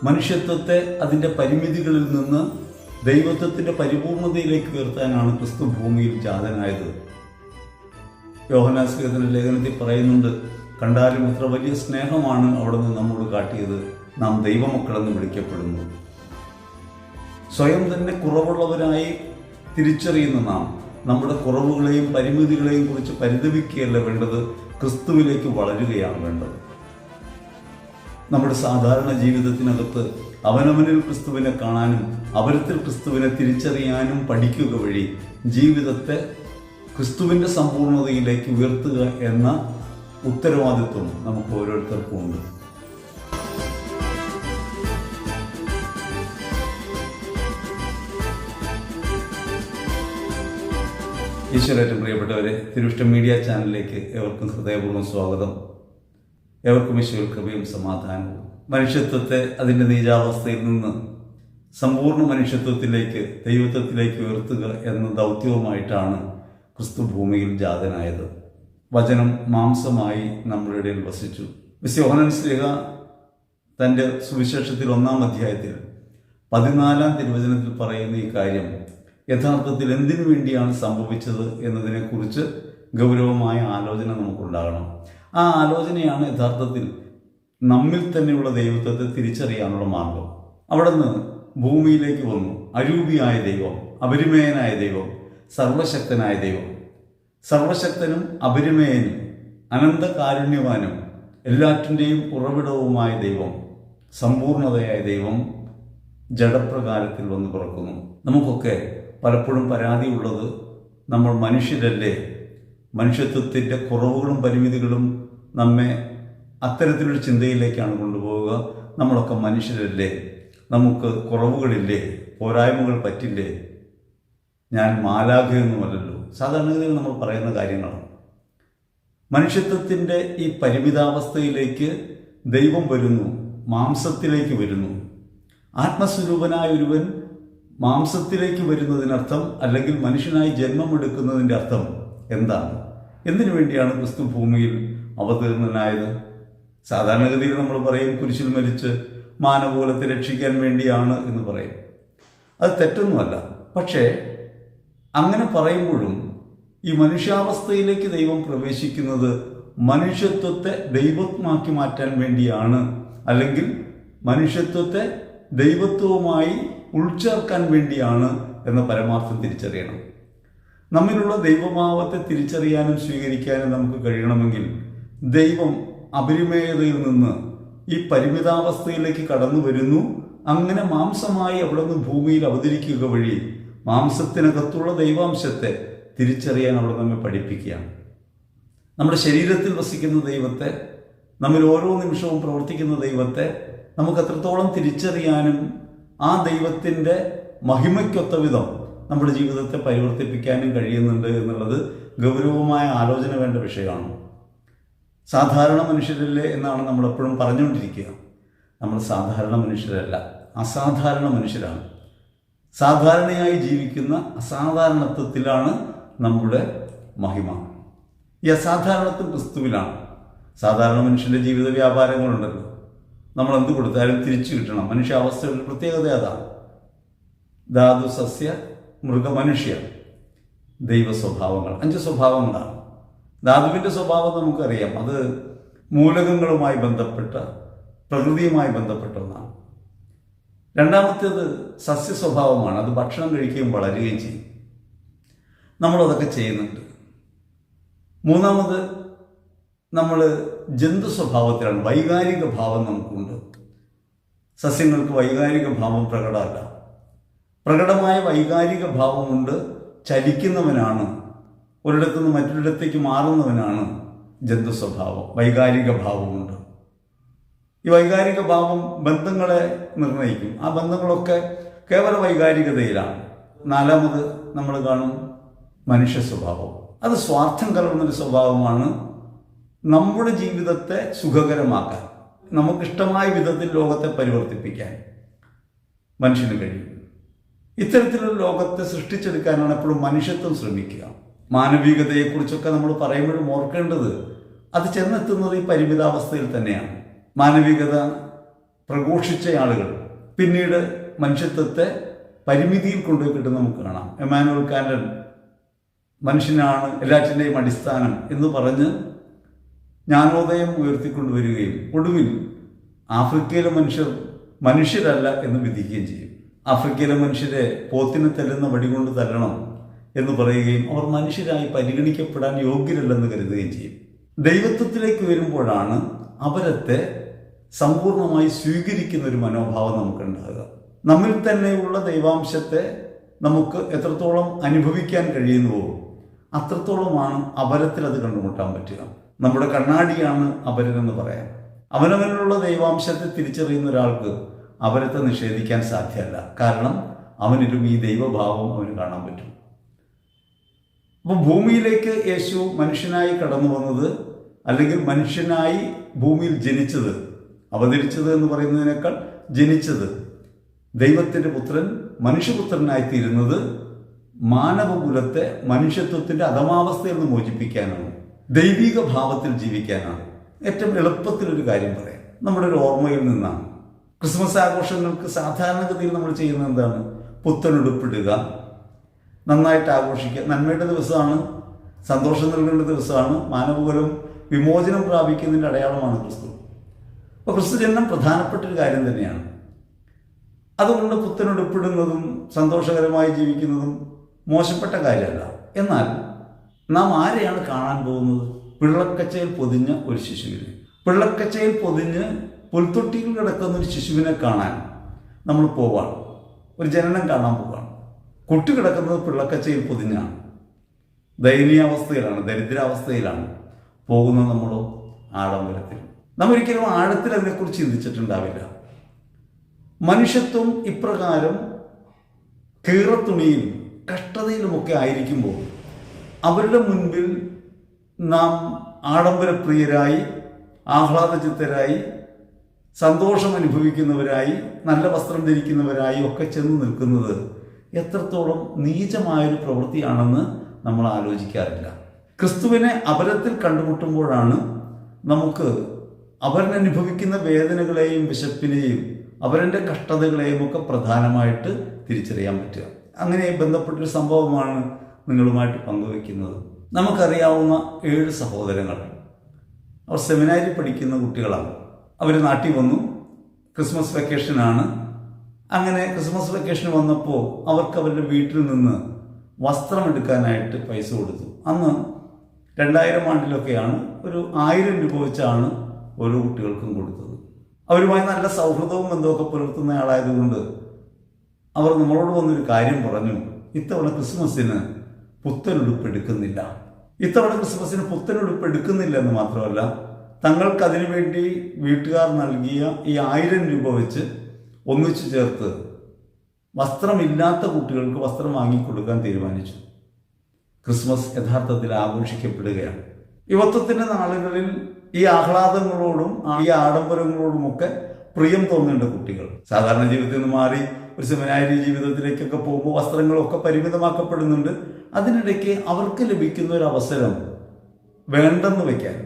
മനുഷ്യത്വത്തെ അതിൻ്റെ പരിമിതികളിൽ നിന്ന് ദൈവത്വത്തിൻ്റെ പരിപൂർണതയിലേക്ക് ഉയർത്താനാണ് ക്രിസ്തു ഭൂമിയിൽ ജാതനായത്. യോഹന്നാൻ ശ്ലീഹയുടെ ലേഖനത്തിൽ പറയുന്നുണ്ട്, കണ്ടാലും എത്ര വലിയ സ്നേഹമാണ് അവിടെ നിന്ന് നമ്മോട് കാട്ടിയത്, നാം ദൈവമക്കളെന്ന് വിളിക്കപ്പെടുന്നു. സ്വയം തന്നെ കുറവുള്ളവരായി തിരിച്ചറിയുന്ന നാം നമ്മുടെ കുറവുകളെയും പരിമിതികളെയും കുറിച്ച് പരിതപിക്കുകയല്ല വേണ്ടത്, ക്രിസ്തുവിലേക്ക് വളരുകയാണ് വേണ്ടത്. നമ്മുടെ സാധാരണ ജീവിതത്തിനകത്ത് അവനവനിൽ ക്രിസ്തുവിനെ കാണാനും അവരത്തിൽ ക്രിസ്തുവിനെ തിരിച്ചറിയാനും പഠിക്കുക വഴി ജീവിതത്തെ ക്രിസ്തുവിൻ്റെ സമ്പൂർണതയിലേക്ക് ഉയർത്തുക എന്ന ഉത്തരവാദിത്വം നമുക്ക് ഓരോരുത്തർക്കും ഉണ്ട്. ഈശ്വരേറ്റവും പ്രിയപ്പെട്ടവരെ, തിരുവിഷ്ടം മീഡിയ ചാനലിലേക്ക് ഏവർക്കും ഹൃദയപൂർവ്വം സ്വാഗതം. ഏവർക്കും ഈശ്വര കൃപയും സമാധാനവും. മനുഷ്യത്വത്തെ അതിൻ്റെ നീചാവസ്ഥയിൽ നിന്ന് സമ്പൂർണ്ണ മനുഷ്യത്വത്തിലേക്ക്, ദൈവത്വത്തിലേക്ക് ഉയർത്തുക എന്ന ദൗത്യവുമായിട്ടാണ് ക്രിസ്തു ഭൂമിയിൽ ജാതനായത്. വചനം മാംസമായി നമ്മുടെ ഇടയിൽ വസിച്ചു. യോഹന്നാൻ ശ്ലീഹ തൻ്റെ സുവിശേഷത്തിൽ 1-ാം അധ്യായത്തിൽ 14-ാം തിരുവചനത്തിൽ പറയുന്ന ഈ കാര്യം യഥാർത്ഥത്തിൽ എന്തിനു വേണ്ടിയാണ് സംഭവിച്ചത് എന്നതിനെക്കുറിച്ച് ഗൗരവമായ ആലോചന നമുക്കുണ്ടാകണം. ആ ആലോചനയാണ് യഥാർത്ഥത്തിൽ നമ്മിൽ തന്നെയുള്ള ദൈവത്വത്തെ തിരിച്ചറിയാനുള്ള മാർഗം. അവിടെ നിന്ന് ഭൂമിയിലേക്ക് വന്നു അരൂപിയായ ദൈവം, അപരിമേയനായ ദൈവം, സർവശക്തനായ ദൈവം. സർവശക്തനും അപരിമേയനും അനന്തകാരുണ്യവാനും എല്ലാറ്റിൻ്റെയും ഉറവിടവുമായ ദൈവം, സമ്പൂർണതയായ ദൈവം ജഡപ്രകാരത്തിൽ വന്ന് പിറക്കുന്നു. നമുക്കൊക്കെ പലപ്പോഴും പരാതിയുള്ളത്, നമ്മൾ മനുഷ്യരല്ലേ, മനുഷ്യത്വത്തിൻ്റെ കുറവുകളും പരിമിതികളും നമ്മെ അത്തരത്തിലൊരു ചിന്തയിലേക്കാണ് കൊണ്ടുപോവുക. നമ്മളൊക്കെ മനുഷ്യരല്ലേ, നമുക്ക് കുറവുകളില്ലേ, പോരായ്മകൾ പറ്റില്ലേ, ഞാൻ മാലാഖയൊന്നുമല്ലല്ലോ, സാധാരണഗതിയിൽ നമ്മൾ പറയുന്ന കാര്യങ്ങളാണ്. മനുഷ്യത്വത്തിൻ്റെ ഈ പരിമിതാവസ്ഥയിലേക്ക് ദൈവം വരുന്നു, മാംസത്തിലേക്ക് വരുന്നു. ആത്മസ്വരൂപനായ ഒരുവൻ മാംസത്തിലേക്ക് വരുന്നതിനർത്ഥം, അല്ലെങ്കിൽ മനുഷ്യനായി ജന്മമെടുക്കുന്നതിൻ്റെ അർത്ഥം എന്താണ്? എന്തിനു വേണ്ടിയാണ് ക്രിസ്തു ഭൂമിയിൽ അവതീർണനായത്? സാധാരണഗതിയിൽ നമ്മൾ പറയും, കുരിശിൽ മരിച്ച് മാനവകുലത്തെ രക്ഷിക്കാൻ വേണ്ടിയാണ് എന്ന് പറയും. അത് തെറ്റൊന്നുമല്ല. പക്ഷേ അങ്ങനെ പറയുമ്പോഴും ഈ മനുഷ്യാവസ്ഥയിലേക്ക് ദൈവം പ്രവേശിക്കുന്നത് മനുഷ്യത്വത്തെ ദൈവമാക്കി മാറ്റാൻ വേണ്ടിയാണ്, അല്ലെങ്കിൽ മനുഷ്യത്വത്തെ ദൈവത്വവുമായി ഉൾച്ചേർക്കാൻ വേണ്ടിയാണ് എന്ന പരമാർത്ഥം തിരിച്ചറിയണം. നമ്മിലുള്ള ദൈവഭാവത്തെ തിരിച്ചറിയാനും സ്വീകരിക്കാനും നമുക്ക് കഴിയണമെങ്കിൽ ദൈവം അപരിമേയതയിൽ നിന്ന് ഈ പരിമിതാവസ്ഥയിലേക്ക് കടന്നു വരുന്നു. അങ്ങനെ മാംസമായി അവിടെ നിന്ന് ഭൂമിയിൽ അവതരിക്കുക വഴി മാംസത്തിനകത്തുള്ള ദൈവാംശത്തെ തിരിച്ചറിയാൻ അവിടെ നമ്മെ പഠിപ്പിക്കുകയാണ്. നമ്മുടെ ശരീരത്തിൽ വസിക്കുന്ന ദൈവത്തെ, നമ്മിൽ ഓരോ നിമിഷവും പ്രവർത്തിക്കുന്ന ദൈവത്തെ നമുക്ക് എത്രത്തോളം തിരിച്ചറിയാനും ആ ദൈവത്തിൻ്റെ മഹിമയ്ക്കൊത്ത വിധം നമ്മുടെ ജീവിതത്തെ പരിവർത്തിപ്പിക്കാനും കഴിയുന്നുണ്ട് എന്നുള്ളത് ഗൗരവമായ ആലോചന വേണ്ട വിഷയമാണ്. സാധാരണ മനുഷ്യരല്ലേ എന്നാണ് നമ്മളെപ്പോഴും പറഞ്ഞുകൊണ്ടിരിക്കുക. നമ്മൾ സാധാരണ മനുഷ്യരല്ല, അസാധാരണ മനുഷ്യരാണ്. സാധാരണയായി ജീവിക്കുന്ന അസാധാരണത്വത്തിലാണ് നമ്മുടെ മഹിമ. ഈ അസാധാരണത്വം ക്രിസ്തുവിലാണ്. സാധാരണ മനുഷ്യൻ്റെ ജീവിത വ്യാപാരങ്ങളുണ്ടല്ലോ, നമ്മൾ എന്ത് കൊടുത്താലും തിരിച്ചു കിട്ടണം. മനുഷ്യാവസ്ഥയുടെ പ്രത്യേകത അതാണ്. ധാതു, സസ്യ, മൃഗ, മനുഷ്യ, ദൈവ സ്വഭാവങ്ങൾ, 5 സ്വഭാവങ്ങളാണ്. ധാതുവിൻ്റെ സ്വഭാവം നമുക്കറിയാം, അത് മൂലകങ്ങളുമായി ബന്ധപ്പെട്ട, പ്രകൃതിയുമായി ബന്ധപ്പെട്ട ഒന്നാണ്. രണ്ടാമത്തേത് സസ്യ സ്വഭാവമാണ്, അത് ഭക്ഷണം കഴിക്കുകയും വളരുകയും ചെയ്യും. നമ്മളതൊക്കെ ചെയ്യുന്നുണ്ട്. മൂന്നാമത് നമ്മൾ ജന്തു സ്വഭാവത്തിലാണ്, വൈകാരിക ഭാവം നമുക്കുണ്ട്. സസ്യങ്ങൾക്ക് വൈകാരിക ഭാവം പ്രകടമല്ല. പ്രകടമായ വൈകാരിക ഭാവമുണ്ട്, ചലിക്കുന്നവനാണ്, ഒരിടത്തു നിന്ന് മറ്റൊരിടത്തേക്ക് മാറുന്നവനാണ് ജന്തു സ്വഭാവം. വൈകാരിക ഭാവമുണ്ട്. ഈ വൈകാരിക ഭാവം ബന്ധങ്ങളെ നിർണ്ണയിക്കും. ആ ബന്ധങ്ങളൊക്കെ കേവല വൈകാരികതയിലാണ്. നാലാമത് നമ്മൾ കാണും മനുഷ്യ സ്വഭാവം. അത് സ്വാർത്ഥം കലർന്നൊരു സ്വഭാവമാണ്. നമ്മുടെ ജീവിതത്തെ സുഖകരമാക്കാൻ, നമുക്കിഷ്ടമായ വിധത്തിൽ ലോകത്തെ പരിവർത്തിപ്പിക്കാൻ മനുഷ്യന് കഴിയും. ഇത്തരത്തിലൊരു ലോകത്തെ സൃഷ്ടിച്ചെടുക്കാനാണ് എപ്പോഴും മനുഷ്യത്വം ശ്രമിക്കുക. മാനവികതയെക്കുറിച്ചൊക്കെ നമ്മൾ പറയുമ്പോഴും ഓർക്കേണ്ടത് അത് ചെന്നെത്തുന്നത് ഈ പരിമിതാവസ്ഥയിൽ തന്നെയാണ്. മാനവികത പ്രഘോഷിച്ച ആളുകൾ പിന്നീട് മനുഷ്യത്വത്തെ പരിമിതിയിൽ കൊണ്ടുപോയിട്ട് നമുക്ക് കാണാം. എമാനുവൽ കാന്റൻ മനുഷ്യനാണ് എല്ലാറ്റിൻ്റെയും അടിസ്ഥാനം എന്ന് പറഞ്ഞ് ജ്ഞാനോദയം ഉയർത്തിക്കൊണ്ടുവരികയും ഒടുവിൽ ആഫ്രിക്കയിലെ മനുഷ്യരല്ല എന്ന് വിധിക്കുകയും ചെയ്യും. ആഫ്രിക്കയിലെ മനുഷ്യരെ പോത്തിനെ തല്ലുന്ന വടികൊണ്ട് തല്ലണം എന്ന് പറയുകയും അവർ മനുഷ്യരായി പരിഗണിക്കപ്പെടാൻ യോഗ്യരല്ലെന്ന് കരുതുകയും ചെയ്യും. ദൈവത്വത്തിലേക്ക് വരുമ്പോഴാണ് അവരത്തെ സമ്പൂർണമായി സ്വീകരിക്കുന്ന ഒരു മനോഭാവം നമുക്കുണ്ടാകുക. നമ്മിൽ തന്നെയുള്ള ദൈവാംശത്തെ നമുക്ക് എത്രത്തോളം അനുഭവിക്കാൻ കഴിയുന്നുവോ അത്രത്തോളമാണ് അപരത്തിൽ അത് കണ്ടുമുട്ടാൻ പറ്റുക. നമ്മുടെ കണ്ണാടിയാണ് അപരനെന്ന് പറയാം. അവനവനിലുള്ള ദൈവാംശത്തെ തിരിച്ചറിയുന്ന ഒരാൾക്ക് അപരത്തെ നിഷേധിക്കാൻ സാധ്യമല്ല. കാരണം അവനിലും ഈ ദൈവഭാവം അവന് കാണാൻ പറ്റും. അപ്പോൾ ഭൂമിയിലേക്ക് യേശു മനുഷ്യനായി കടന്നു വന്നത്, അല്ലെങ്കിൽ മനുഷ്യനായി ഭൂമിയിൽ ജനിച്ചത്, അവതരിച്ചത് എന്ന് പറയുന്നതിനേക്കാൾ ജനിച്ചത്, ദൈവത്തിൻ്റെ പുത്രൻ മനുഷ്യപുത്രനായിത്തീരുന്നത് മാനവകുലത്തെ മനുഷ്യത്വത്തിൻ്റെ അധമാവസ്ഥയിൽ നിന്ന് മോചിപ്പിക്കാനാണ്, ദൈവിക ഭാവത്തിൽ ജീവിക്കാനാണ്. ഏറ്റവും എളുപ്പത്തിലൊരു കാര്യം പറയാം, നമ്മുടെ ഒരു ഓർമ്മയിൽ നിന്നാണ്. ക്രിസ്മസ് ആഘോഷങ്ങൾക്ക് സാധാരണഗതിയിൽ നമ്മൾ ചെയ്യുന്നത് എന്താണ്? പുത്തനുടുപ്പിടുക, നന്നായിട്ട് ആഘോഷിക്കുക. നന്മയുടെ ദിവസമാണ്, സന്തോഷം നൽകേണ്ട ദിവസമാണ്, മാനവകുലം വിമോചനം പ്രാപിക്കുന്നതിൻ്റെ അടയാളമാണ് ക്രിസ്തു. അപ്പോൾ ക്രിസ്തു ജനനം പ്രധാനപ്പെട്ടൊരു കാര്യം തന്നെയാണ്. അതുകൊണ്ട് പുത്തനുടുപ്പിടുന്നതും സന്തോഷകരമായി ജീവിക്കുന്നതും മോശപ്പെട്ട കാര്യമല്ല. എന്നാൽ നാം ആരെയാണ് കാണാൻ പോകുന്നത്? പിള്ളക്കച്ചയിൽ പൊതിഞ്ഞ ഒരു ശിശുവിനെ, പിള്ളക്കച്ചയിൽ പൊതിഞ്ഞ് പുൽത്തൊട്ടിയിൽ കിടക്കുന്ന ഒരു ശിശുവിനെ കാണാൻ നമ്മൾ പോവാണ്. ഒരു ജനനം കാണാൻ പോവാണ്. കുട്ടി കിടക്കുന്നത് പിള്ളക്കച്ചയിൽ പൊതിഞ്ഞാണ്. ദയനീയാവസ്ഥയിലാണ്, ദരിദ്രാവസ്ഥയിലാണ്. പോകുന്നത് നമ്മളോ ആഡംബരത്തിൽ. നാം ഒരിക്കലും ആഴത്തിൽ അതിനെക്കുറിച്ച് ചിന്തിച്ചിട്ടുണ്ടാവില്ല. മനുഷ്യത്വം ഇപ്രകാരം കീറത്തുണിയിലും കഷ്ടതയിലുമൊക്കെ ആയിരിക്കുമ്പോൾ അവരുടെ മുൻപിൽ നാം ആഡംബരപ്രിയരായി, ആഹ്ലാദചിത്തരായി, സന്തോഷം അനുഭവിക്കുന്നവരായി, നല്ല വസ്ത്രം ധരിക്കുന്നവരായി ഒക്കെ ചെന്ന് നിൽക്കുന്നത് എത്രത്തോളം നീചമായൊരു പ്രവൃത്തിയാണെന്ന് നമ്മൾ ആലോചിക്കാറില്ല. ക്രിസ്തുവിനെ അപരത്തിൽ കണ്ടുമുട്ടുമ്പോഴാണ് നമുക്ക് അവരനുഭവിക്കുന്ന വേദനകളെയും വിശപ്പിനെയും അവരുടെ കഷ്ടതകളെയും ഒക്കെ പ്രധാനമായിട്ട് തിരിച്ചറിയാൻ പറ്റുക. അങ്ങനെ ബന്ധപ്പെട്ടൊരു സംഭവമാണ് നിങ്ങളുമായിട്ട് പങ്കുവെക്കുന്നത്. നമുക്കറിയാവുന്ന 7 സഹോദരങ്ങൾ. അവർ സെമിനാരിൽ പഠിക്കുന്ന കുട്ടികളാണ്. അവർ നാട്ടിൽ വന്നു. ക്രിസ്മസ് വെക്കേഷനാണ്. അങ്ങനെ ക്രിസ്മസ് വെക്കേഷൻ വന്നപ്പോൾ അവർക്ക് അവരുടെ വീട്ടിൽ നിന്ന് വസ്ത്രം എടുക്കാനായിട്ട് പൈസ കൊടുത്തു. അന്ന് 2000 ആണ്ടിലൊക്കെയാണ്. ഒരു 1000 രൂപ വെച്ചാണ് ഓരോ കുട്ടികൾക്കും കൊടുത്തത്. അവരുമായി നല്ല സൗഹൃദവും ബന്ധമൊക്കെ പുലർത്തുന്ന ആളായതുകൊണ്ട് അവർ നമ്മളോട് വന്നൊരു കാര്യം പറഞ്ഞു. ഇത്തവണ ക്രിസ്മസിന് പുത്തനുടുപ്പ് എടുക്കുന്നില്ല. ഇത്തവണ ക്രിസ്മസിന് പുത്തനുടുപ്പ് എടുക്കുന്നില്ല എന്ന് മാത്രമല്ല, തങ്ങൾക്കതിനു വേണ്ടി വീട്ടുകാർ നൽകിയ ഈ 1000 രൂപ വെച്ച് ഒന്നിച്ചു ചേർത്ത് വസ്ത്രമില്ലാത്ത കുട്ടികൾക്ക് വസ്ത്രം വാങ്ങിക്കൊടുക്കാൻ തീരുമാനിച്ചു. ക്രിസ്മസ് യഥാർത്ഥത്തിൽ ആഘോഷിക്കപ്പെടുകയാണ്. യുവത്വത്തിൻ്റെ നാളുകളിൽ ഈ ആഹ്ലാദങ്ങളോടും ഈ ആഡംബരങ്ങളോടുമൊക്കെ പ്രിയം തോന്നേണ്ട കുട്ടികൾ സാധാരണ ജീവിതത്തിൽ നിന്ന് മാറി ഒരു സെമിനാരി ജീവിതത്തിലേക്കൊക്കെ പോകുമ്പോൾ വസ്ത്രങ്ങളൊക്കെ പരിമിതമാക്കപ്പെടുന്നുണ്ട്. അതിനിടയ്ക്ക് അവർക്ക് ലഭിക്കുന്ന ഒരു അവസരം വേണ്ടെന്ന് വയ്ക്കാൻ,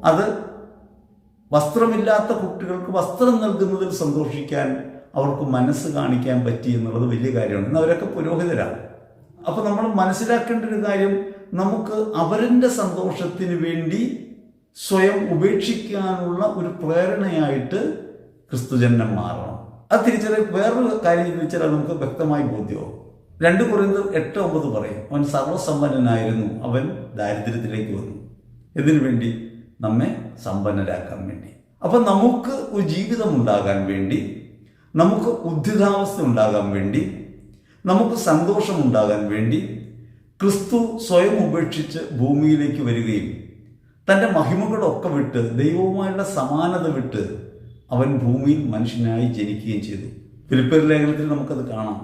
അത് വസ്ത്രമില്ലാത്ത കുട്ടികൾക്ക് വസ്ത്രം നൽകുന്നതിൽ സന്തോഷിക്കാൻ അവർക്ക് മനസ്സ് കാണിക്കാൻ പറ്റി എന്നുള്ളത് വലിയ കാര്യമാണ്. ഇന്ന് അവരൊക്കെ പുരോഹിതരാണ്. അപ്പോൾ നമ്മൾ മനസ്സിലാക്കേണ്ട ഒരു കാര്യം, നമുക്ക് അവരുടെ സന്തോഷത്തിന് വേണ്ടി സ്വയം ഉപേക്ഷിക്കാനുള്ള ഒരു പ്രേരണയായിട്ട് ക്രിസ്തുജന്മം മാറണം. അത് വേറൊരു കാര്യം തിരിച്ചറിയാൻ നമുക്ക് വ്യക്തമായി ബോധ്യമാവും. 2 കൊരിന്ത്യർ 8:9 പറയും, അവൻ സർവ്വസമ്പന്നനായിരുന്നു, അവൻ ദാരിദ്ര്യത്തിലേക്ക് വന്നു. ഇതിനു വേണ്ടി നമ്മെ സമ്പന്നരാക്കാൻ വേണ്ടി. അപ്പം നമുക്ക് ഒരു ജീവിതം ഉണ്ടാകാൻ വേണ്ടി, നമുക്ക് ഉദ്ധിതാവസ്ഥ ഉണ്ടാകാൻ വേണ്ടി, നമുക്ക് സന്തോഷം ഉണ്ടാകാൻ വേണ്ടി ക്രിസ്തു സ്വയം ഉപേക്ഷിച്ച് ഭൂമിയിലേക്ക് വരികയും തൻ്റെ മഹിമകളൊക്കെ വിട്ട്, ദൈവവുമായുള്ള സമാനത വിട്ട് അവൻ ഭൂമിയിൽ മനുഷ്യനായി ജനിക്കുകയും ചെയ്തു. ഫിലിപ്പിയർ ലേഖനത്തിൽ നമുക്കത് കാണാം.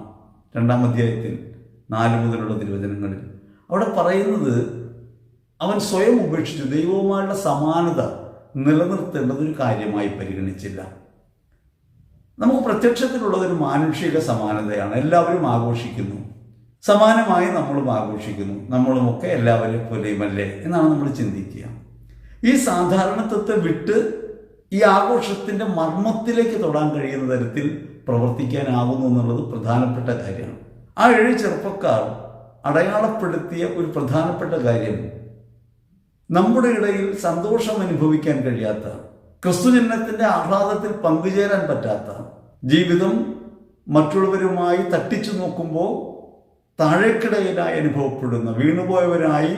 2-ാം അധ്യായത്തിൽ 4 മുതലുള്ള തിരുവചനങ്ങളിൽ അവിടെ പറയുന്നത്, അവൻ സ്വയം ഉപേക്ഷിച്ചു, ദൈവവുമായുള്ള സമാനത നിലനിർത്തേണ്ടതൊരു കാര്യമായി പരിഗണിച്ചില്ല. നമുക്ക് പ്രത്യക്ഷത്തിലുള്ളതൊരു മാനുഷിക സമാനതയാണ്. എല്ലാവരും ആഘോഷിക്കുന്നു, സമാനമായി നമ്മളും ആഘോഷിക്കുന്നു, നമ്മളുമൊക്കെ എല്ലാവരെയും പോലെയുമല്ലേ എന്നാണ് നമ്മൾ ചിന്തിക്കുക. ഈ സാധാരണത്വത്തെ വിട്ട് ഈ ആഘോഷത്തിൻ്റെ മർമ്മത്തിലേക്ക് തൊടാൻ കഴിയുന്ന തരത്തിൽ പ്രവർത്തിക്കാനാകുന്നു എന്നുള്ളത് പ്രധാനപ്പെട്ട കാര്യമാണ്. ആ 7 ചെറുപ്പക്കാർ അടയാളപ്പെടുത്തിയ ഒരു പ്രധാനപ്പെട്ട കാര്യം, നമ്മുടെ ഇടയിൽ സന്തോഷം അനുഭവിക്കാൻ കഴിയാത്ത, ക്രിസ്തുജനനത്തിൻ്റെ ആഹ്ലാദത്തിൽ പങ്കുചേരാൻ പറ്റാത്ത, ജീവിതം മറ്റുള്ളവരുമായി തട്ടിച്ചു നോക്കുമ്പോൾ താഴേക്കിടയിലായി അനുഭവപ്പെടുന്ന, വീണുപോയവരായി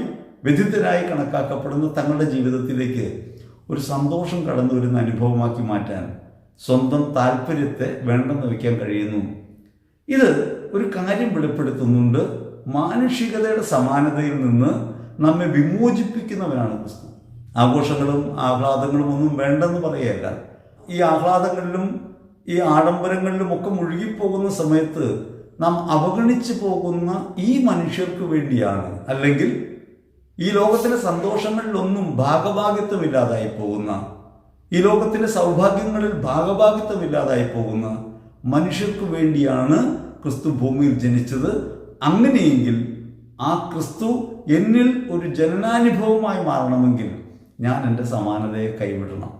വ്യഥിതരായി കണക്കാക്കപ്പെടുന്ന തങ്ങളുടെ ജീവിതത്തിലേക്ക് ഒരു സന്തോഷം കടന്നു വരുന്ന അനുഭവമാക്കി മാറ്റാൻ സ്വന്തം താല്പര്യത്തെ വേണ്ടെന്ന് വയ്ക്കാൻ കഴിയുന്നു. ഇത് ഒരു കാര്യം വെളിപ്പെടുത്തുന്നുണ്ട്, മാനുഷികതയുടെ സമാനതയിൽ നിന്ന് നമ്മെ വിമോചിപ്പിക്കുന്നവനാണ് ക്രിസ്തു. ആഘോഷങ്ങളും ആഹ്ലാദങ്ങളും ഒന്നും വേണ്ടെന്ന് പറയുകയല്ല. ഈ ആഹ്ലാദങ്ങളിലും ഈ ആഡംബരങ്ങളിലും ഒക്കെ മുഴുകിപ്പോകുന്ന സമയത്ത് നാം അവഗണിച്ചു പോകുന്ന ഈ മനുഷ്യർക്ക് വേണ്ടിയാണ്, അല്ലെങ്കിൽ ഈ ലോകത്തിലെ സന്തോഷങ്ങളിലൊന്നും ഭാഗഭാഗിത്വമില്ലാതായി പോകുന്ന, ഈ ലോകത്തിലെ സൗഭാഗ്യങ്ങളിൽ ഭാഗഭാഗിത്വമില്ലാതായി പോകുന്ന മനുഷ്യർക്ക് വേണ്ടിയാണ് ക്രിസ്തു ഭൂമിയിൽ ജനിച്ചത്. അങ്ങനെയെങ്കിൽ ആ ക്രിസ്തു എന്നിൽ ഒരു ജനനാനുഭവമായി മാറണമെങ്കിൽ ഞാൻ എൻ്റെ സമാനതയെ കൈവിടണം.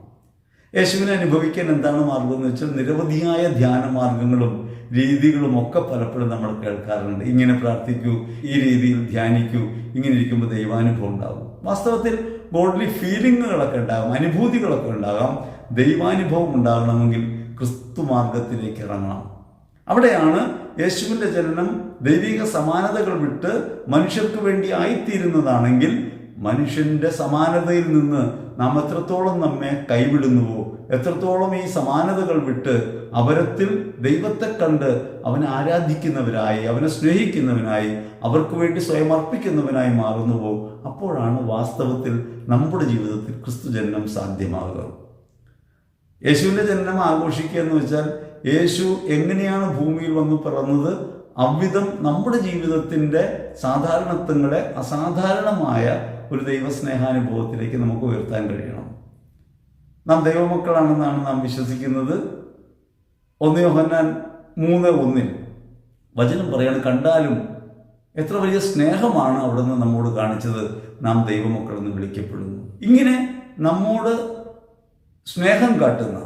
യേശുവിനെ അനുഭവിക്കാൻ എന്താണ് മാർഗം എന്ന് വെച്ചാൽ, നിരവധിയായ ധ്യാന മാർഗങ്ങളും രീതികളും ഒക്കെ പലപ്പോഴും നമ്മൾ കേൾക്കാറുണ്ട്. ഇങ്ങനെ പ്രാർത്ഥിക്കൂ, ഈ രീതിയിൽ ധ്യാനിക്കൂ, ഇങ്ങനെ ഇരിക്കുമ്പോൾ ദൈവാനുഭവം ഉണ്ടാകും. വാസ്തവത്തിൽ ഗോഡ്ലി ഫീലിങ്ങുകളൊക്കെ ഉണ്ടാകും, അനുഭൂതികളൊക്കെ ഉണ്ടാകാം. ദൈവാനുഭവം ഉണ്ടാകണമെങ്കിൽ ക്രിസ്തു മാർഗത്തിലേക്ക് ഇറങ്ങണം. അവിടെയാണ് യേശുവിൻ്റെ ജനനം ദൈവിക സമാനതകൾ വിട്ട് മനുഷ്യർക്ക് വേണ്ടി ആയിത്തീരുന്നതാണെങ്കിൽ, മനുഷ്യൻ്റെ സമാനതയിൽ നിന്ന് നാം എത്രത്തോളം നമ്മെ കൈവിടുന്നുവോ, എത്രത്തോളം ഈ സമാനതകൾ വിട്ട് അവരത്തിൽ ദൈവത്തെ കണ്ട് അവനെ ആരാധിക്കുന്നവരായി, അവനെ സ്നേഹിക്കുന്നവനായി, അവർക്ക് വേണ്ടി സ്വയം അർപ്പിക്കുന്നവനായി മാറുന്നുവോ, അപ്പോഴാണ് വാസ്തവത്തിൽ നമ്മുടെ ജീവിതത്തിൽ ക്രിസ്തു ജനനം സാധ്യമാകുക. യേശുവിൻ്റെ ജനനം ആഘോഷിക്കുക എന്ന് വെച്ചാൽ, യേശു എങ്ങനെയാണ് ഭൂമിയിൽ വന്ന് പിറന്നത്, അவ்விധം നമ്മുടെ ജീവിതത്തിൻ്റെ സാധാരണത്വങ്ങളെ അസാധാരണമായ ഒരു ദൈവസ്നേഹാനുഭവത്തിലേക്ക് നമുക്ക് ഉയർത്താൻ കഴിയണം. നാം ദൈവമക്കളാണെന്നാണ് നാം വിശ്വസിക്കുന്നത്. 1 യോഹന്നാൻ 3:1 വചനം പറയാണ്, കണ്ടാലും എത്ര വലിയ സ്നേഹമാണ് അവിടുന്ന് നമ്മോട് കാണിച്ചത്, നാം ദൈവമക്കളെന്ന് വിളിക്കപ്പെടുന്നു. ഇങ്ങനെ നമ്മോട് സ്നേഹം കാട്ടുന്ന,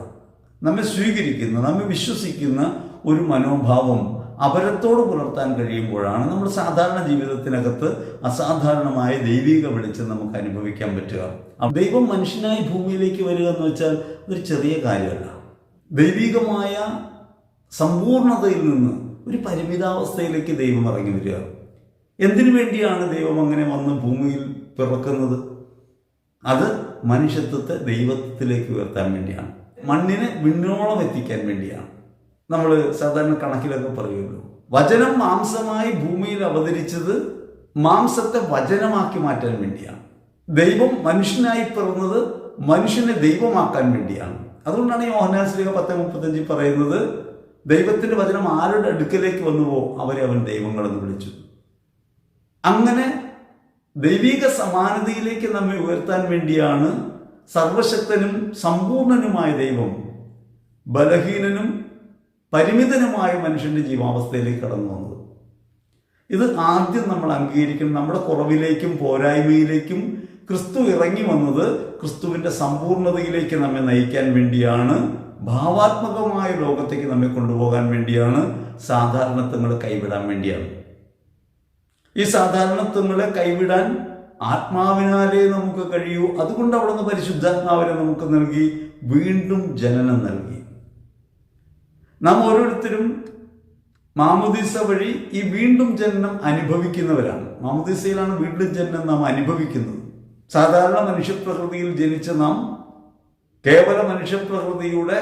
നമ്മെ സ്വീകരിക്കുന്ന, നമ്മെ വിശ്വസിക്കുന്ന ഒരു മനോഭാവം അപരത്തോട് പുലർത്താൻ കഴിയുമ്പോഴാണ് നമ്മുടെ സാധാരണ ജീവിതത്തിനകത്ത് അസാധാരണമായ ദൈവിക വെളിച്ചം നമുക്ക് അനുഭവിക്കാൻ പറ്റുക. ദൈവം മനുഷ്യനായി ഭൂമിയിലേക്ക് വരിക എന്ന് വെച്ചാൽ അതൊരു ചെറിയ കാര്യമല്ല. ദൈവികമായ സമ്പൂർണതയിൽ നിന്ന് ഒരു പരിമിതാവസ്ഥയിലേക്ക് ദൈവം ഇറങ്ങി വരിക. എന്തിനു വേണ്ടിയാണ് ദൈവം അങ്ങനെ വന്ന് ഭൂമിയിൽ പിറക്കുന്നത്? അത് മനുഷ്യത്വത്തെ ദൈവത്വത്തിലേക്ക് ഉയർത്താൻ വേണ്ടിയാണ്, മണ്ണിനെ വിണ്ണോളം എത്തിക്കാൻ വേണ്ടിയാണ്. നമ്മൾ സാധാരണ കണക്കിലൊക്കെ പറയുമല്ലോ, വചനം മാംസമായി ഭൂമിയിൽ അവതരിച്ചത് മാംസത്തെ വചനമാക്കി മാറ്റാൻ വേണ്ടിയാണ്. ദൈവം മനുഷ്യനായി പിറന്നത് മനുഷ്യനെ ദൈവമാക്കാൻ വേണ്ടിയാണ്. അതുകൊണ്ടാണ് യോഹന്നാൻ ശ്ലീഹ 10:35 പറയുന്നത്, ദൈവത്തിൻ്റെ വചനം ആരുടെ അടുക്കലേക്ക് വന്നുവോ അവരെ അവൻ ദൈവങ്ങളെന്ന് വിളിച്ചു. അങ്ങനെ ദൈവിക സമാനതയിലേക്ക് നമ്മെ ഉയർത്താൻ വേണ്ടിയാണ് സർവശക്തനും സമ്പൂർണനുമായ ദൈവം ബലഹീനനും പരിമിതനുമായ മനുഷ്യൻ്റെ ജീവാവസ്ഥയിലേക്ക് കടന്നു വന്നത്. ഇത് ആദ്യം നമ്മൾ അംഗീകരിക്കണം. നമ്മുടെ കുറവിലേക്കും പോരായ്മയിലേക്കും ക്രിസ്തു ഇറങ്ങി വന്നത് ക്രിസ്തുവിൻ്റെ സമ്പൂർണതയിലേക്ക് നമ്മെ നയിക്കാൻ വേണ്ടിയാണ്, ഭാവാത്മകമായ ലോകത്തേക്ക് നമ്മെ കൊണ്ടുപോകാൻ വേണ്ടിയാണ്, സാധാരണത്വങ്ങളെ കൈവിടാൻ വേണ്ടിയാണ്. ഈ സാധാരണത്വങ്ങളെ കൈവിടാൻ ആത്മാവിനാലേ നമുക്ക് കഴിയൂ. അതുകൊണ്ട് അവിടുന്ന് പരിശുദ്ധാത്മാവിനെ നമുക്ക് നൽകി, വീണ്ടും ജനനം നൽകി. നാം ഓരോരുത്തരും മാമുദീസ വഴി ഈ വീണ്ടും ജനനം അനുഭവിക്കുന്നവരാണ്. മാമുദീസയിലാണ് വീണ്ടും ജനനം നാം അനുഭവിക്കുന്നത്. സാധാരണ മനുഷ്യപ്രകൃതിയിൽ ജനിച്ച നാം കേവല മനുഷ്യപ്രകൃതിയുടെ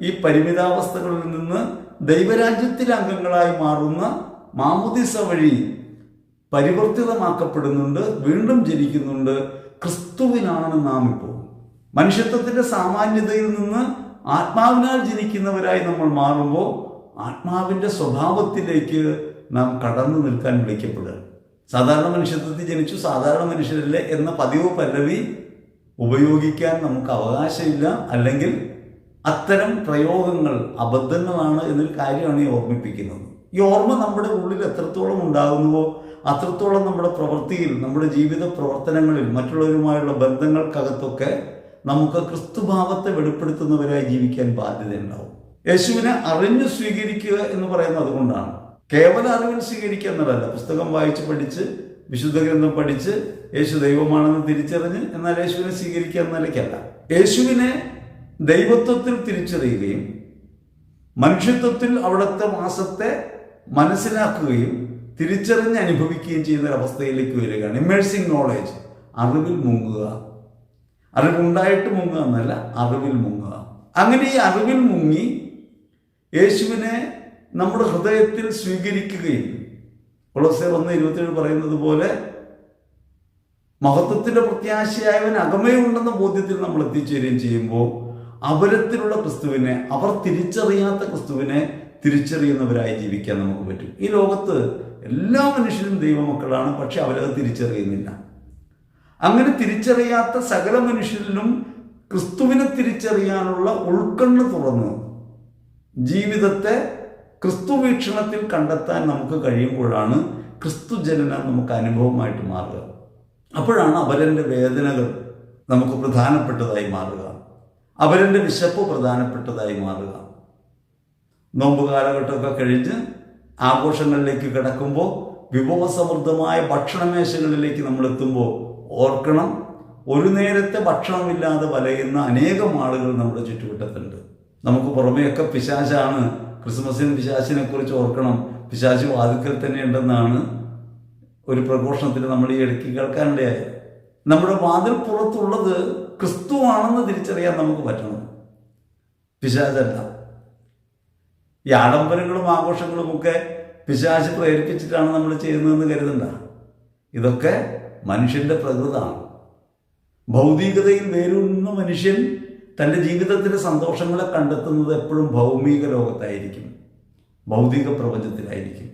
ഈ പരിമിതാവസ്ഥകളിൽ നിന്ന് ദൈവരാജ്യത്തിലെ അംഗങ്ങളായി മാറുന്ന മാമുദീസ വഴി പരിവർത്തിതമാക്കപ്പെടുന്നുണ്ട്, വീണ്ടും ജനിക്കുന്നുണ്ട്. ക്രിസ്തുവിനാണ് നാം ഇപ്പോൾ. മനുഷ്യത്വത്തിൻ്റെ സാമാന്യതയിൽ നിന്ന് ആത്മാവിനാൽ ജനിക്കുന്നവരായി നമ്മൾ മാറുമ്പോൾ ആത്മാവിൻ്റെ സ്വഭാവത്തിലേക്ക് നാം കടന്നു നിൽക്കാൻ വിളിക്കപ്പെടുക. സാധാരണ മനുഷ്യത്വത്തിൽ ജനിച്ചു, സാധാരണ മനുഷ്യരല്ലേ എന്ന പതിവ് പല്ലവി ഉപയോഗിക്കാൻ നമുക്ക് അവകാശമില്ല. അല്ലെങ്കിൽ അത്തരം പ്രയോഗങ്ങൾ അബദ്ധങ്ങളാണ് എന്നൊരു കാര്യമാണ് ഈ ഓർമ്മിപ്പിക്കുന്നത്. ഈ ഓർമ്മ നമ്മുടെ ഉള്ളിൽ എത്രത്തോളം ഉണ്ടാകുന്നുവോ അത്രത്തോളം നമ്മുടെ പ്രവൃത്തിയിൽ, നമ്മുടെ ജീവിത പ്രവർത്തനങ്ങളിൽ, മറ്റുള്ളവരുമായുള്ള ബന്ധങ്ങൾക്കകത്തൊക്കെ നമുക്ക് ക്രിസ്തുഭാവത്തെ വെളിപ്പെടുത്തുന്നവരായി ജീവിക്കാൻ ബാധ്യതയുണ്ടാവും. യേശുവിനെ അറിഞ്ഞു സ്വീകരിക്കുക എന്ന് പറയുന്നത് അതുകൊണ്ടാണ്. കേവല അറിവിൽ സ്വീകരിക്കുക എന്നതല്ല. പുസ്തകം വായിച്ച് പഠിച്ച് വിശുദ്ധ ഗ്രന്ഥം പഠിച്ച് യേശു ദൈവമാണെന്ന് തിരിച്ചറിഞ്ഞ് എന്നാൽ യേശുവിനെ സ്വീകരിക്കുക എന്ന നിലയ്ക്കല്ല. യേശുവിനെ ദൈവത്വത്തിൽ തിരിച്ചറിയുകയും മനുഷ്യത്വത്തിൽ അവിടുത്തെ വാസത്തെ മനസ്സിലാക്കുകയും തിരിച്ചറിഞ്ഞ് അനുഭവിക്കുകയും ചെയ്യുന്ന ഒരവസ്ഥയിലേക്ക് വരികയാണ്. ഇമേഴ്സിംഗ് നോളേജ്, അറിവിൽ മുങ്ങുക. അറിവുണ്ടായിട്ട് മുങ്ങുക എന്നല്ല, അറിവിൽ മുങ്ങുക. അങ്ങനെ ഈ അറിവിൽ മുങ്ങി യേശുവിനെ നമ്മുടെ ഹൃദയത്തിൽ സ്വീകരിക്കുകയും കൊളോസ്യർ 1:27 പറയുന്നത് പോലെ മഹത്വത്തിന്റെ പ്രത്യാശയായവൻ അകമയുണ്ടെന്ന ബോധ്യത്തിൽ നമ്മൾ എത്തിച്ചേരുകയും ചെയ്യുമ്പോൾ അപരത്തിലുള്ള ക്രിസ്തുവിനെ, അവർ തിരിച്ചറിയാത്ത ക്രിസ്തുവിനെ തിരിച്ചറിയുന്നവരായി ജീവിക്കാൻ നമുക്ക് പറ്റും. ഈ ലോകത്ത് എല്ലാ മനുഷ്യരും ദൈവമക്കളാണ്, പക്ഷെ അവരത് തിരിച്ചറിയുന്നില്ല. അങ്ങനെ തിരിച്ചറിയാത്ത സകല മനുഷ്യരിലും ക്രിസ്തുവിനെ തിരിച്ചറിയാനുള്ള ഉൾക്കണ്ണ് തുറന്ന് ജീവിതത്തെ ക്രിസ്തു വീക്ഷണത്തിൽ കണ്ടെത്താൻ നമുക്ക് കഴിയുമ്പോഴാണ് ക്രിസ്തു ജനനം നമുക്ക് അനുഭവമായിട്ട് മാറുക. അപ്പോഴാണ് അവരൻ്റെ വേദനകൾ നമുക്ക് പ്രധാനപ്പെട്ടതായി മാറുക, അവരൻ്റെ വിശപ്പ് പ്രധാനപ്പെട്ടതായി മാറുക. നോമ്പ് കാലഘട്ടമൊക്കെ കഴിഞ്ഞ് ആഘോഷങ്ങളിലേക്ക് കിടക്കുമ്പോൾ വിഭവസമൃദ്ധമായ ഭക്ഷണമേശകളിലേക്ക് നമ്മൾ എത്തുമ്പോൾ ഓർക്കണം, ഒരു നേരത്തെ ഭക്ഷണമില്ലാതെ വലയുന്ന അനേകം ആളുകൾ നമ്മുടെ ചുറ്റുവട്ടത്തുണ്ട്. നമുക്ക് പുറമെയൊക്കെ പിശാചാണ്. ക്രിസ്മസിന് പിശാചിനെ കുറിച്ച് ഓർക്കണം, പിശാച് വാതിക്കൽ തന്നെ ഉണ്ടെന്നാണ് ഒരു പ്രഘോഷണത്തിൽ നമ്മൾ ഈ ഇടയ്ക്ക് കേൾക്കാനിടയായത്. നമ്മുടെ വാതിൽ പുറത്തുള്ളത് ക്രിസ്തുവാണെന്ന് തിരിച്ചറിയാൻ നമുക്ക് പറ്റണം, പിശാചല്ല. ഈ ആഡംബരങ്ങളും ആഘോഷങ്ങളും ഒക്കെ പിശാച് പ്രേരിപ്പിച്ചിട്ടാണ് നമ്മൾ ചെയ്യുന്നതെന്ന് കരുതണ്ട. ഇതൊക്കെ മനുഷ്യന്റെ പ്രകൃതമാണ്. ഭൗതികതയിൽ വേരൂന്ന മനുഷ്യൻ തൻ്റെ ജീവിതത്തിലെ സന്തോഷങ്ങളെ കണ്ടെത്തുന്നത് എപ്പോഴും ഭൗമിക ലോകത്തായിരിക്കും, ഭൗതിക പ്രപഞ്ചത്തിലായിരിക്കും.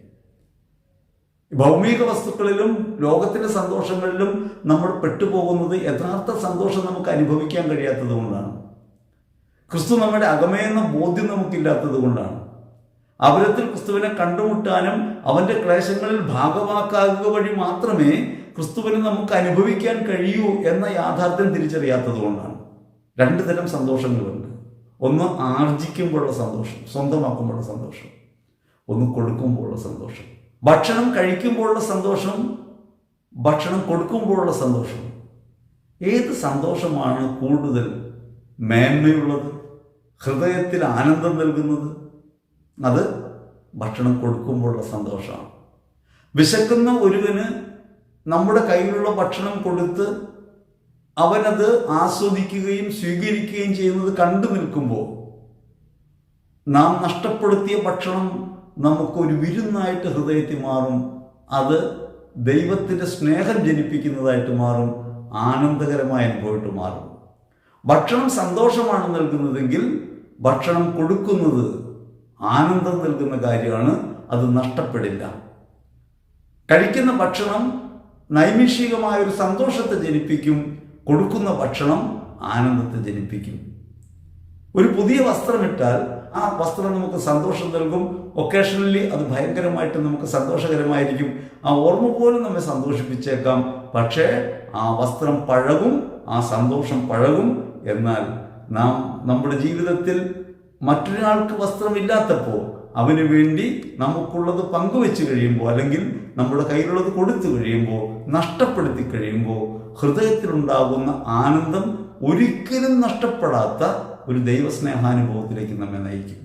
ഭൗമിക വസ്തുക്കളിലും ലോകത്തിൻ്റെ സന്തോഷങ്ങളിലും നമ്മൾ പെട്ടുപോകുന്നത് യഥാർത്ഥ സന്തോഷം നമുക്ക് അനുഭവിക്കാൻ കഴിയാത്തത് കൊണ്ടാണ്. ക്രിസ്തു നമ്മുടെ അകമയെന്ന ബോധ്യം നമുക്കില്ലാത്തത് കൊണ്ടാണ്. അപരത്തിൽ ക്രിസ്തുവിനെ കണ്ടുമുട്ടാനും അവൻ്റെ ക്ലേശങ്ങളിൽ ഭാഗമാക്കാകുക വഴി മാത്രമേ ക്രിസ്തുവിനെ നമുക്ക് അനുഭവിക്കാൻ കഴിയൂ എന്ന യാഥാർത്ഥ്യം തിരിച്ചറിയാത്തത് കൊണ്ടാണ്. രണ്ട് തരം സന്തോഷങ്ങളുണ്ട്. ഒന്ന് ആർജിക്കുമ്പോഴുള്ള സന്തോഷം, സ്വന്തമാക്കുമ്പോഴുള്ള സന്തോഷം. ഒന്ന് കൊടുക്കുമ്പോഴുള്ള സന്തോഷം. ഭക്ഷണം കഴിക്കുമ്പോഴുള്ള സന്തോഷം, ഭക്ഷണം കൊടുക്കുമ്പോഴുള്ള സന്തോഷം. ഏത് സന്തോഷമാണ് കൂടുതൽ മേന്മയുള്ളത്, ഹൃദയത്തിൽ ആനന്ദം നൽകുന്നത്? അത് ഭക്ഷണം കൊടുക്കുമ്പോഴുള്ള സന്തോഷമാണ്. വിശക്കുന്ന ഒരുവന് നമ്മുടെ കയ്യിലുള്ള ഭക്ഷണം കൊടുത്ത് അവനത് ആസ്വദിക്കുകയും സ്വീകരിക്കുകയും ചെയ്യുന്നത് കണ്ടു നിൽക്കുമ്പോൾ നാം നഷ്ടപ്പെടുത്തിയ ഭക്ഷണം നമുക്കൊരു വിരുന്നായിട്ട് ഹൃദയത്തിൽ മാറും. അത് ദൈവത്തിൻ്റെ സ്നേഹം ജനിപ്പിക്കുന്നതായിട്ട് മാറും, ആനന്ദകരമായ അനുഭവമായിട്ട് മാറും. ഭക്ഷണം സന്തോഷമാണ് നൽകുന്നതെങ്കിൽ ഭക്ഷണം കൊടുക്കുന്നത് ആനന്ദം നൽകുന്ന കാര്യമാണ്, അത് നഷ്ടപ്പെടില്ല. കഴിക്കുന്ന ഭക്ഷണം നൈമിഷികമായ ഒരു സന്തോഷത്തെ ജനിപ്പിക്കും, കൊടുക്കുന്ന ഭക്ഷണം ആനന്ദത്തെ ജനിപ്പിക്കും. ഒരു പുതിയ വസ്ത്രമിട്ടാൽ ആ വസ്ത്രം നമുക്ക് സന്തോഷം നൽകും. ഒക്കേഷണലി അത് ഭയങ്കരമായിട്ട് നമുക്ക് സന്തോഷകരമായിരിക്കും. ആ ഓർമ്മ പോലും നമ്മെ സന്തോഷിപ്പിച്ചേക്കാം. പക്ഷേ ആ വസ്ത്രം പഴകും, ആ സന്തോഷം പഴകും. എന്നാൽ നാം നമ്മുടെ ജീവിതത്തിൽ മറ്റൊരാൾക്ക് വസ്ത്രമില്ലാത്തപ്പോൾ അവന് വേണ്ടി നമുക്കുള്ളത് പങ്കുവെച്ച് കഴിയുമ്പോൾ, അല്ലെങ്കിൽ നമ്മുടെ കയ്യിലുള്ളത് കൊടുത്തു കഴിയുമ്പോൾ, നഷ്ടപ്പെടുത്തി കഴിയുമ്പോൾ ഹൃദയത്തിലുണ്ടാകുന്ന ആനന്ദം ഒരിക്കലും നഷ്ടപ്പെടാത്ത ഒരു ദൈവസ്നേഹാനുഭവത്തിലേക്ക് നമ്മെ നയിക്കും.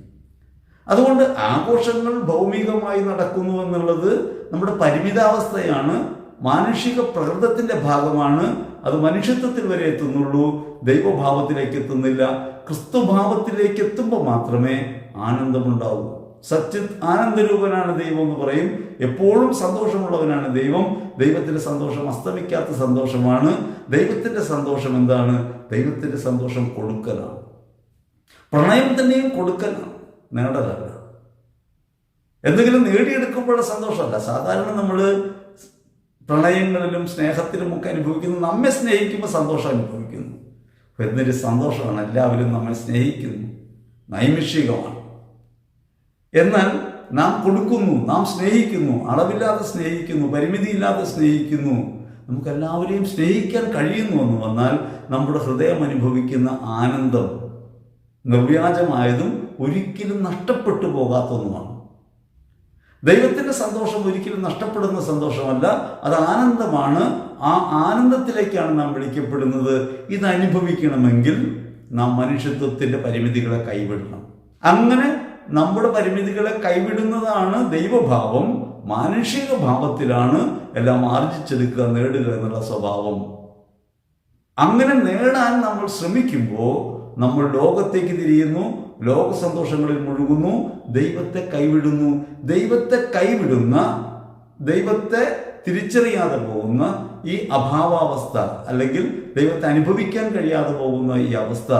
അതുകൊണ്ട് ആഘോഷങ്ങൾ ഭൗമികമായി നടക്കുന്നു എന്നുള്ളത് നമ്മുടെ പരിമിതാവസ്ഥയാണ്, മാനുഷിക പ്രകൃതത്തിൻ്റെ ഭാഗമാണ്. അത് മനുഷ്യത്വത്തിൽ വരെ എത്തുന്നുള്ളൂ, ദൈവഭാവത്തിലേക്ക് എത്തുന്നില്ല. ക്രിസ്തുഭാവത്തിലേക്ക് എത്തുമ്പോൾ മാത്രമേ ആനന്ദമുണ്ടാവൂ. സച്ചിത് ആനന്ദരൂപനാണ് ദൈവം എന്ന് പറയും. എപ്പോഴും സന്തോഷമുള്ളവനാണ് ദൈവം. ദൈവത്തിൻ്റെ സന്തോഷം അസ്തമിക്കാത്ത സന്തോഷമാണ്. ദൈവത്തിൻ്റെ സന്തോഷം എന്താണ്? ദൈവത്തിൻ്റെ സന്തോഷം കൊടുക്കലാണ്. പ്രണയം തന്നെയും കൊടുക്കലാണ്, നേടലല്ല. എന്തെങ്കിലും നേടിയെടുക്കുമ്പോഴുള്ള സന്തോഷമല്ല. സാധാരണ നമ്മൾ പ്രണയങ്ങളിലും സ്നേഹത്തിലും ഒക്കെ അനുഭവിക്കുന്നത് നമ്മെ സ്നേഹിക്കുമ്പോൾ സന്തോഷം അനുഭവിക്കുന്നു. എന്നൊരു സന്തോഷമാണ്, എല്ലാവരും നമ്മെ സ്നേഹിക്കുന്നു, നൈമിഷികമാണ്. എന്നാൽ നാം കൊടുക്കുന്നു, നാം സ്നേഹിക്കുന്നു, അളവില്ലാതെ സ്നേഹിക്കുന്നു, പരിമിതിയില്ലാതെ സ്നേഹിക്കുന്നു, നമുക്കെല്ലാവരെയും സ്നേഹിക്കാൻ കഴിയുന്നു എന്ന് വന്നാൽ നമ്മുടെ ഹൃദയം അനുഭവിക്കുന്ന ആനന്ദം നിർവ്യാജമായതും ഒരിക്കലും നഷ്ടപ്പെട്ടു പോകാത്തൊന്നുമാണ്. ദൈവത്തിൻ്റെ സന്തോഷം ഒരിക്കലും നഷ്ടപ്പെടുന്ന സന്തോഷമല്ല, അത് ആനന്ദമാണ്. ആ ആനന്ദത്തിലേക്കാണ് നാം വിളിക്കപ്പെടുന്നത്. ഇത് അനുഭവിക്കണമെങ്കിൽ നാം മനുഷ്യത്വത്തിൻ്റെ പരിമിതികളെ കൈവിടണം. അങ്ങനെ നമ്മുടെ പരിമിതികളെ കൈവിടുന്നതാണ് ദൈവഭാവം. മാനുഷിക ഭാവത്തിലാണ് എല്ലാം ആർജിച്ചെടുക്കുക, നേടുക എന്നുള്ള സ്വഭാവം. അങ്ങനെ നേടാൻ നമ്മൾ ശ്രമിക്കുമ്പോൾ നമ്മൾ ലോകത്തേക്ക് തിരിയുന്നു, ലോക സന്തോഷങ്ങളിൽ മുഴുകുന്നു, ദൈവത്തെ കൈവിടുന്നു. ദൈവത്തെ കൈവിടുന്ന, ദൈവത്തെ തിരിച്ചറിയാതെ പോകുന്ന ഈ അഭാവാവസ്ഥ, അല്ലെങ്കിൽ ദൈവത്തെ അനുഭവിക്കാൻ കഴിയാതെ പോകുന്ന ഈ അവസ്ഥ,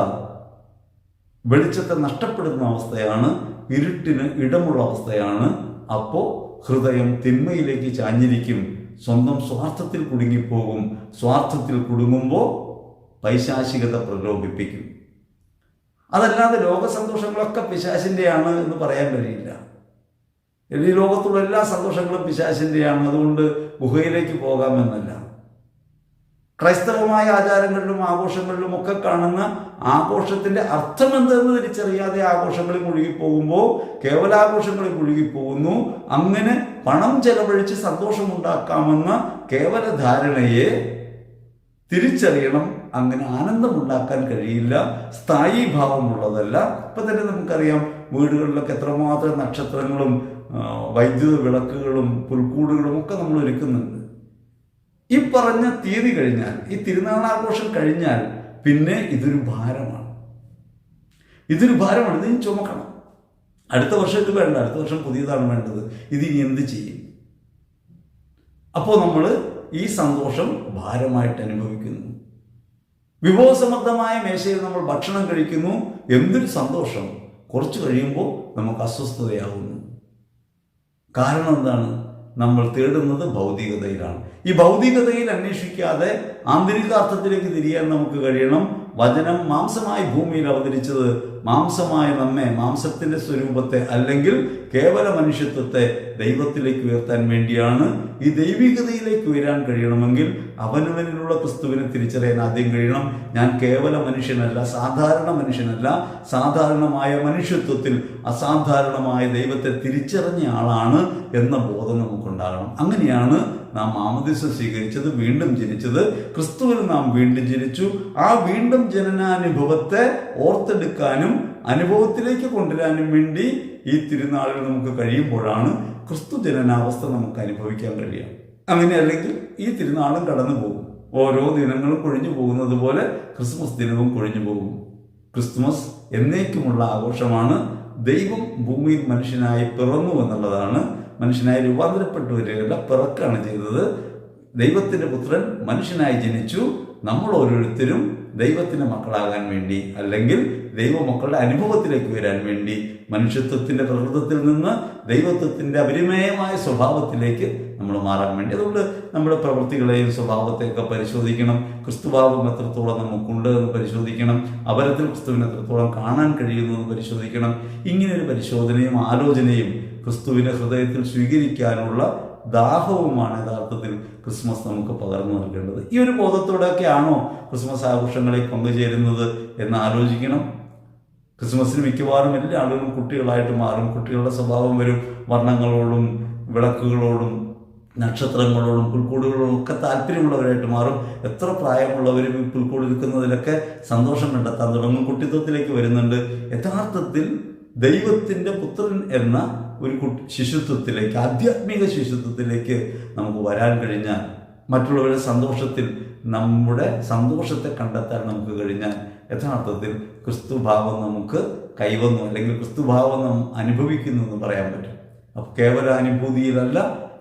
വെളിച്ചത്തെ നഷ്ടപ്പെടുന്ന അവസ്ഥയാണ്, ഇരുട്ടിന് ഇടമുള്ള അവസ്ഥയാണ്. അപ്പോൾ ഹൃദയം തിന്മയിലേക്ക് ചാഞ്ഞിരിക്കും, സ്വന്തം സ്വാർത്ഥത്തിൽ കുടുങ്ങിപ്പോകും. സ്വാർത്ഥത്തിൽ കുടുങ്ങുമ്പോൾ പൈശാചികത പ്രലോഭിപ്പിക്കും. അതല്ലാതെ ലോകസന്തോഷങ്ങളൊക്കെ പിശാചിൻ്റെയാണ് എന്ന് പറയാൻ കഴിയില്ല. ഈ ലോകത്തുള്ള എല്ലാ സന്തോഷങ്ങളും പിശാചിൻ്റെയാണ്, അതുകൊണ്ട് ഗുഹയിലേക്ക് പോകാമെന്നല്ല. ക്രൈസ്തവമായ ആചാരങ്ങളിലും ആഘോഷങ്ങളിലും ഒക്കെ കാണുന്ന ആഘോഷത്തിൻ്റെ അർത്ഥം എന്തെന്ന് തിരിച്ചറിയാതെ ആഘോഷങ്ങളിൽ മുഴുകിപ്പോകുമ്പോൾ കേവലാഘോഷങ്ങളിൽ മുഴുകിപ്പോകുന്നു. അങ്ങനെ പണം ചെലവഴിച്ച് സന്തോഷമുണ്ടാക്കാമെന്ന കേവല ധാരണയെ തിരിച്ചറിയണം. അങ്ങനെ ആനന്ദമുണ്ടാക്കാൻ കഴിയില്ല, സ്ഥായീ ഭാവമുള്ളതല്ല. ഇപ്പം തന്നെ നമുക്കറിയാം, വീടുകളിലൊക്കെ എത്രമാത്രം നക്ഷത്രങ്ങളും വൈദ്യുത വിളക്കുകളും പുൽക്കൂടുകളും ഒക്കെ നമ്മൾ ഒരുക്കുന്നുണ്ട്. ഈ പറഞ്ഞ തീയതി കഴിഞ്ഞാൽ, ഈ തിരുനാളാഘോഷം കഴിഞ്ഞാൽ പിന്നെ ഇതൊരു ഭാരമാണ്. ഇതിന് ചുമക്കണം. അടുത്ത വർഷം ഇത് വേണ്ട, അടുത്ത വർഷം പുതിയതാണ് വേണ്ടത്. ഇതിനി എന്ത് ചെയ്യും? അപ്പോൾ നമ്മൾ ഈ സന്തോഷം ഭാരമായിട്ട് അനുഭവിക്കുന്നു. വിഭവസമൃദ്ധമായ മേശയിൽ നമ്മൾ ഭക്ഷണം കഴിക്കുന്നു, എന്തൊരു സന്തോഷം. കുറച്ച് കഴിയുമ്പോൾ നമുക്ക് അസ്വസ്ഥതയാകുന്നു. കാരണം എന്താണ്? നമ്മൾ തേടുന്നത് ഭൗതികതയിലാണ്. ഈ ഭൗതികതയിൽ അന്വേഷിക്കാതെ ആന്തരികാർത്ഥത്തിലേക്ക് തിരിയാൻ നമുക്ക് കഴിയണം. വചനം മാംസമായി ഭൂമിയിൽ അവതരിച്ചത് മാംസമായ നമ്മെ, മാംസത്തിൻ്റെ സ്വരൂപത്തെ അല്ലെങ്കിൽ കേവല മനുഷ്യത്വത്തെ ദൈവത്തിലേക്ക് ഉയർത്താൻ വേണ്ടിയാണ്. ഈ ദൈവികതയിലേക്ക് ഉയരാൻ കഴിയണമെങ്കിൽ അവനവനിലുള്ള ക്രിസ്തുവിനെ തിരിച്ചറിയാൻ ആദ്യം കഴിയണം. ഞാൻ കേവല മനുഷ്യനല്ല, സാധാരണ മനുഷ്യനല്ല, സാധാരണമായ മനുഷ്യത്വത്തിൽ അസാധാരണമായ ദൈവത്തെ തിരിച്ചറിഞ്ഞ ആളാണ് എന്ന ബോധം നമുക്കുണ്ടാകണം. അങ്ങനെയാണ് നാം മാമോദീസ സ്വീകരിച്ചത്, വീണ്ടും ജനിച്ചത്. ക്രിസ്തുവിൽ നാം വീണ്ടും ജനിച്ചു. ആ വീണ്ടും ജനനാനുഭവത്തെ ഓർത്തെടുക്കാനും അനുഭവത്തിലേക്ക് കൊണ്ടുവരാനും വേണ്ടി ഈ തിരുനാളിൽ നമുക്ക് കഴിയുമ്പോഴാണ് ക്രിസ്തു ജനനാവസ്ഥ നമുക്ക് അനുഭവിക്കാൻ കഴിയുക. അങ്ങനെ അല്ലെങ്കിൽ ഈ തിരുനാളും കടന്നു പോകും. ഓരോ ദിനങ്ങളും കൊഴിഞ്ഞു പോകുന്നത് പോലെ ക്രിസ്മസ് ദിനവും കൊഴിഞ്ഞു പോകും. ക്രിസ്തുമസ് എന്നേക്കുമുള്ള ആഘോഷമാണ്. ദൈവം ഭൂമിയിൽ മനുഷ്യനായി പിറന്നു എന്നുള്ളതാണ്. മനുഷ്യനായി രൂപാന്തരപ്പെട്ടു വരികയല്ല, പിറക്കാണ് ചെയ്തത്. ദൈവത്തിൻ്റെ പുത്രൻ മനുഷ്യനായി ജനിച്ചു. നമ്മൾ ഓരോരുത്തരും ദൈവത്തിൻ്റെ മക്കളാകാൻ വേണ്ടി, അല്ലെങ്കിൽ ദൈവമക്കളുടെ അനുഭവത്തിലേക്ക് വരാൻ വേണ്ടി, മനുഷ്യത്വത്തിൻ്റെ പ്രകൃതത്തിൽ നിന്ന് ദൈവത്വത്തിൻ്റെ അപരിമേയമായ സ്വഭാവത്തിലേക്ക് നമ്മൾ മാറാൻ വേണ്ടി. അതുകൊണ്ട് നമ്മുടെ പ്രവൃത്തികളെയും സ്വഭാവത്തെയൊക്കെ പരിശോധിക്കണം. ക്രിസ്തുഭാവം എത്രത്തോളം നമുക്കുണ്ട് എന്ന് പരിശോധിക്കണം. അപരത്തിൽ ക്രിസ്തുവിനെ എത്രത്തോളം കാണാൻ കഴിയുന്നു എന്ന് പരിശോധിക്കണം. ഇങ്ങനെയൊരു പരിശോധനയും ആലോചനയും ക്രിസ്തുവിനെ ഹൃദയത്തിൽ സ്വീകരിക്കാനുള്ള ദാഹവുമാണ് യഥാർത്ഥത്തിൽ ക്രിസ്മസ് നമുക്ക് പകർന്നു നൽകേണ്ടത്. ഈ ഒരു ബോധത്തോടെയൊക്കെയാണോ ക്രിസ്മസ് ആഘോഷങ്ങളിൽ പങ്കുചേരുന്നത് എന്ന് ആലോചിക്കണം. ക്രിസ്മസിന് മിക്കവാറും എല്ലാ ആളുകളും കുട്ടികളായിട്ട് മാറും. കുട്ടികളുടെ സ്വഭാവം വരും. വർണ്ണങ്ങളോടും വിളക്കുകളോടും നക്ഷത്രങ്ങളോടും പുൽക്കൂടുകളോടും ഒക്കെ താല്പര്യമുള്ളവരായിട്ട് മാറും. എത്ര പ്രായമുള്ളവരും ഈ പുൽക്കൂട് എടുക്കുന്നതിലൊക്കെ സന്തോഷം കണ്ടെത്താൻ തുടങ്ങും. കുട്ടിത്വത്തിലേക്ക് വരുന്നുണ്ട്. യഥാർത്ഥത്തിൽ ദൈവത്തിൻ്റെ പുത്രൻ എന്ന ഒരു ശിശുത്വത്തിലേക്ക്, ആധ്യാത്മിക ശിശുത്വത്തിലേക്ക് നമുക്ക് വരാൻ കഴിഞ്ഞാൽ, മറ്റുള്ളവരുടെ സന്തോഷത്തിൽ നമ്മുടെ സന്തോഷത്തെ കണ്ടെത്താൻ നമുക്ക് കഴിഞ്ഞാൽ യഥാർത്ഥത്തിൽ ക്രിസ്തുഭാവം നമുക്ക് കൈവന്നു, അല്ലെങ്കിൽ ക്രിസ്തുഭാവം നാം അനുഭവിക്കുന്നു എന്ന് പറയാൻ പറ്റും. അപ്പോൾ കേവല അനുഭൂതിയിലല്ല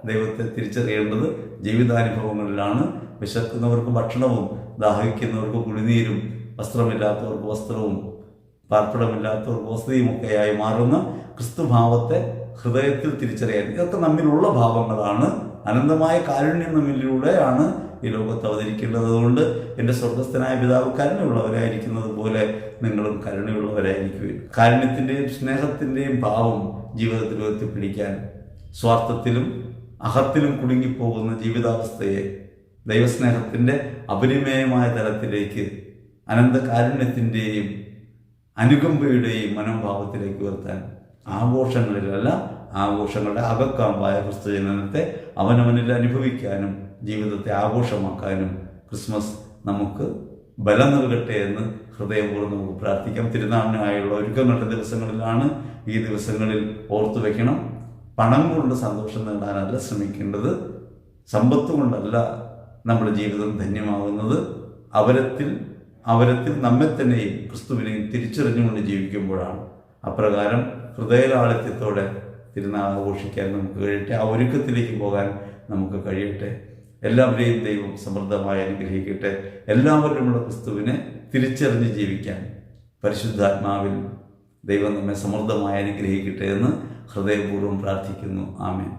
ദൈവത്തെ തിരിച്ചറിയേണ്ടത്, ജീവിതാനുഭവങ്ങളിലാണ്. വിശക്കുന്നവർക്ക് ഭക്ഷണവും ദാഹിക്കുന്നവർക്ക് കുടിനീരും വസ്ത്രമില്ലാത്തവർക്ക് വസ്ത്രവും പാർപ്പിടമില്ലാത്തവർക്ക് വസതിയുമൊക്കെയായി മാറുന്ന ക്രിസ്തുഭാവത്തെ ഹൃദയത്തിൽ തിരിച്ചറിയാൻ, ഇതൊക്കെ നമ്മിലുള്ള ഭാവങ്ങളാണ്. അനന്തമായ കാരുണ്യം നമ്മിലൂടെയാണ് ഈ ലോകത്ത് അവതരിക്കേണ്ടത്. അതുകൊണ്ട് എൻ്റെ സ്വർഗസ്ഥനായ പിതാവ് കരുണയുള്ളവരായിരിക്കുന്നത് പോലെ നിങ്ങളും കരുണയുള്ളവരായിരിക്കുകയും കാരുണ്യത്തിൻ്റെയും സ്നേഹത്തിൻ്റെയും ഭാവം ജീവിതത്തിൽ ഉയർത്തിപ്പിടിക്കാൻ, സ്വാർത്ഥത്തിലും അഹത്തിലും കുടുങ്ങിപ്പോകുന്ന ജീവിതാവസ്ഥയെ ദൈവസ്നേഹത്തിൻ്റെ അപരിമേയമായ തലത്തിലേക്ക്, അനന്തകാരുണ്യത്തിൻ്റെയും അനുകമ്പയുടെയും മനോഭാവത്തിലേക്ക് ഉയർത്താൻ ആഘോഷങ്ങളിലല്ല, ആഘോഷങ്ങളുടെ അകക്കാമ്പായ ക്രിസ്തുജനനത്തെ അവനവനിൽ അനുഭവിക്കാനും ജീവിതത്തെ ആഘോഷമാക്കാനും ക്രിസ്മസ് നമുക്ക് ബലം നൽകട്ടെ എന്ന് ഹൃദയപൂർവ്വം നമുക്ക് പ്രാർത്ഥിക്കാം. തിരുനാളിനായുള്ള ഒരുക്കങ്ങളുടെ ദിവസങ്ങളിലാണ്. ഈ ദിവസങ്ങളിൽ ഓർത്തു വയ്ക്കണം, പണം കൊണ്ട് സന്തോഷം നേടാനല്ല ശ്രമിക്കേണ്ടത്, സമ്പത്ത് കൊണ്ടല്ല നമ്മുടെ ജീവിതം ധന്യമാകുന്നത്. അവരത്തിൽ നമ്മെ തന്നെയും ക്രിസ്തുവിനെയും തിരിച്ചറിഞ്ഞുകൊണ്ട് ജീവിക്കുമ്പോഴാണ്. അപ്രകാരം ഹൃദയലാളിത്യത്തോടെ തിരുനാൾ ആഘോഷിക്കാൻ നമുക്ക് കഴിയട്ടെ. ആ ഒരുക്കത്തിലേക്ക് പോകാൻ നമുക്ക് കഴിയട്ടെ. എല്ലാവരെയും ദൈവം സമൃദ്ധമായി അനുഗ്രഹിക്കട്ടെ. എല്ലാവരിലുമുള്ള ക്രിസ്തുവിനെ തിരിച്ചറിഞ്ഞ് ജീവിക്കാൻ പരിശുദ്ധാത്മാവിൽ ദൈവം നമ്മെ സമൃദ്ധമായി അനുഗ്രഹിക്കട്ടെ എന്ന് ഹൃദയപൂർവ്വം പ്രാർത്ഥിക്കുന്നു. ആമേൻ.